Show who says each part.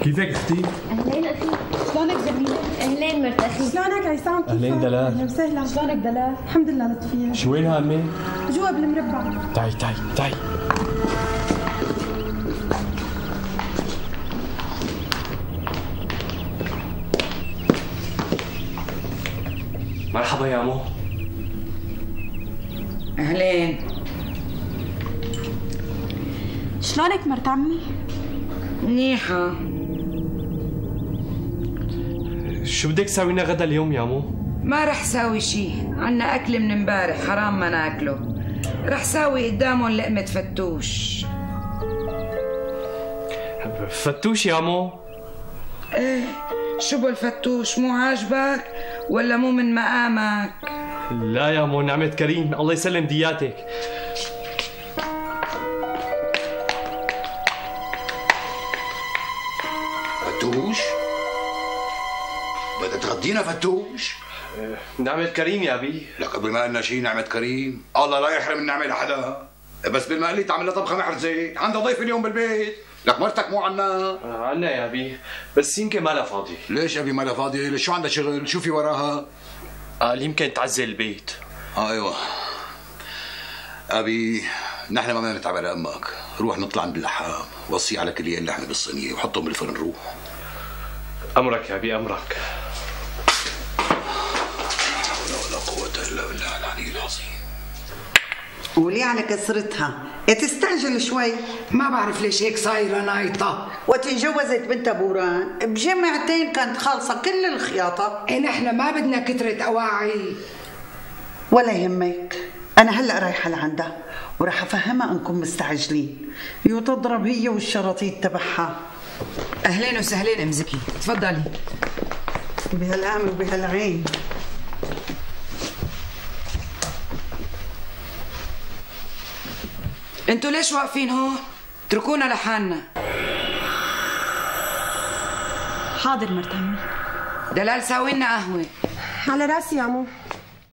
Speaker 1: كيفك اختي؟
Speaker 2: اهلين اخي.
Speaker 3: شلونك جميلة؟
Speaker 2: اهلين مرت اخي.
Speaker 3: شلونك عصام؟ كيفك؟
Speaker 1: اهلين دلال.
Speaker 3: اهلا وسهلا. شلونك دلال؟ الحمد لله لطفية.
Speaker 1: شو وينها امي؟
Speaker 3: جوا بالمربع.
Speaker 1: تعي. مرحبا يا عمو.
Speaker 4: اهلين.
Speaker 3: شلونك مرت عمي؟
Speaker 4: منيحة.
Speaker 1: شو بدك تساوي لنا غدا اليوم يا عمو؟
Speaker 4: ما رح ساوي شي، عنا أكل من امبارح حرام ما ناكله. رح ساوي قدامهم لقمة فتوش.
Speaker 1: فتوش يا عمو؟
Speaker 4: ايه، شو بالفتوش مو عاجبك ولا مو من مقامك؟
Speaker 1: لا يا عمو، نعمة كريم، الله يسلم دياتك.
Speaker 5: فتوش؟ بدها تغدينا فتوش؟
Speaker 1: نعمة كريم يا أبي.
Speaker 5: لك قبل ما قلنا شيء نعمة كريم، الله لا يحرم النعمة لحدا، بس بالمقلي تعمل لها طبخة محر زيت، عندها ضيف اليوم بالبيت، لك مرتك مو عنا؟
Speaker 1: عنا يا أبي، بس يمكن مالها فاضي.
Speaker 5: ليش أبي مالها فاضية؟ ليش شو عندها شغل؟ شو في وراها؟
Speaker 1: قال يمكن تعزل البيت.
Speaker 5: ايوه أبي، نحن ما بدنا نتعب على أمك، روح نطلع عند اللحام، وصي على كليين لحمة بالصينية وحطهم بالفرن روح.
Speaker 1: أمرك يا أبي أمرك.
Speaker 5: ولا قوة إلا بالله العلي العظيم.
Speaker 6: ولي على كسرتها، تستعجل شوي.
Speaker 4: ما بعرف ليش هيك صايرة نايطة.
Speaker 6: وقت انجوزت بنت بوران بجمعتين كانت خالصة كل الخياطة.
Speaker 4: إيه نحن ما بدنا كترة أواعي.
Speaker 6: ولا يهمك، أنا هلأ رايحة لعندها وراح أفهمها أنكم مستعجلين وتضرب هي والشراطيط تبعها.
Speaker 4: أهلين وسهلين أم زكي، تفضلي.
Speaker 6: بهالقام وبهالعين.
Speaker 4: انتوا ليش واقفين هون؟ اتركونا لحالنا.
Speaker 3: حاضر مرت عمي.
Speaker 4: دلال ساوي لنا قهوة.
Speaker 3: على راسي يا عمو.